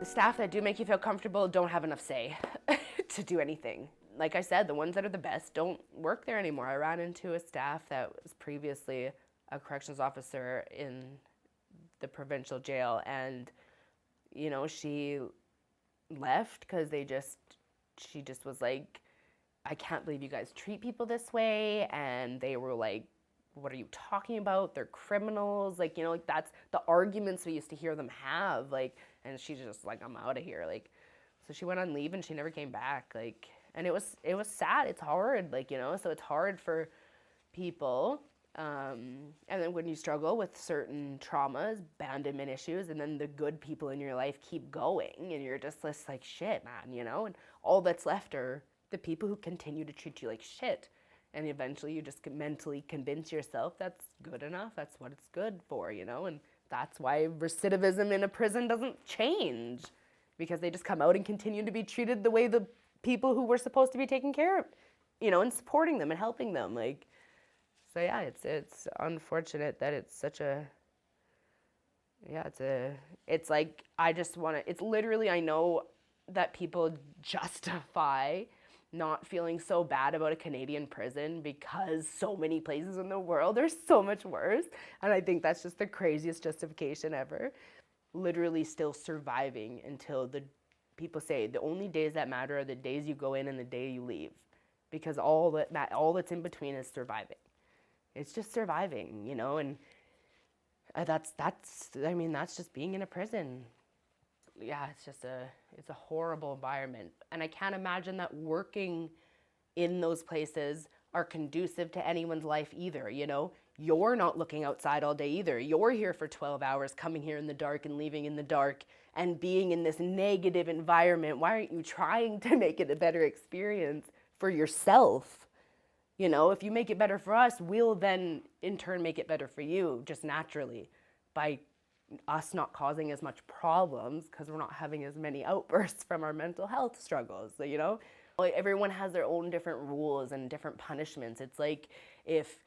The staff that do make you feel comfortable don't have enough say to do anything. Like I said, the ones that are the best don't work there anymore. I ran into a staff that was previously a corrections officer in the provincial jail, and you know, she left because she just was like, I can't believe you guys treat people this way. And they were like, what are you talking about? They're criminals. Like, you know, like that's the arguments we used to hear them have. Like, and she's just like, I'm out of here. Like, so she went on leave and she never came back. Like, and it was sad. It's hard. Like, you know, so it's hard for people. And then when you struggle with certain traumas, abandonment issues, and then the good people in your life keep going, and you're just like, shit, man, you know, and all that's left are the people who continue to treat you like shit. And eventually you just mentally convince yourself that's good enough, that's what it's good for, you know, and that's why recidivism in a prison doesn't change, because they just come out and continue to be treated the way the people who were supposed to be taking care of, you know, and supporting them and helping them, like. So yeah, it's unfortunate that it's such a, yeah, it's like, I just want to, it's literally, I know that people justify not feeling so bad about a Canadian prison because so many places in the world are so much worse. And I think that's just the craziest justification ever. Literally still surviving until the people say the only days that matter are the days you go in and the day you leave, because all that's in between is surviving. It's just surviving, you know, and that's just being in a prison. Yeah, it's a horrible environment. And I can't imagine that working in those places are conducive to anyone's life either, you know. You're not looking outside all day either. You're here for 12 hours, coming here in the dark and leaving in the dark and being in this negative environment. Why aren't you trying to make it a better experience for yourself? You know, if you make it better for us, we'll then in turn make it better for you, just naturally, by us not causing as much problems because we're not having as many outbursts from our mental health struggles, you know? Like, everyone has their own different rules and different punishments. It's like if,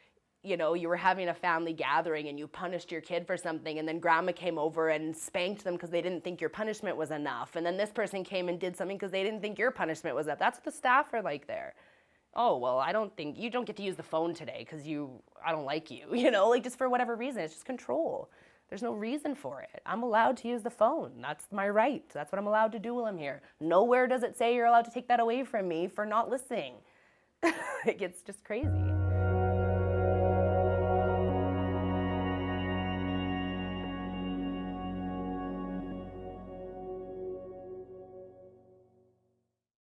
you know, you were having a family gathering and you punished your kid for something, and then grandma came over and spanked them because they didn't think your punishment was enough. And then this person came and did something because they didn't think your punishment was enough. That's what the staff are like there. Oh, well, I don't think, you don't get to use the phone today because I don't like you, you know, like just for whatever reason. It's just control. There's no reason for it. I'm allowed to use the phone. That's my right. That's what I'm allowed to do while I'm here. Nowhere does it say you're allowed to take that away from me for not listening. It gets just crazy.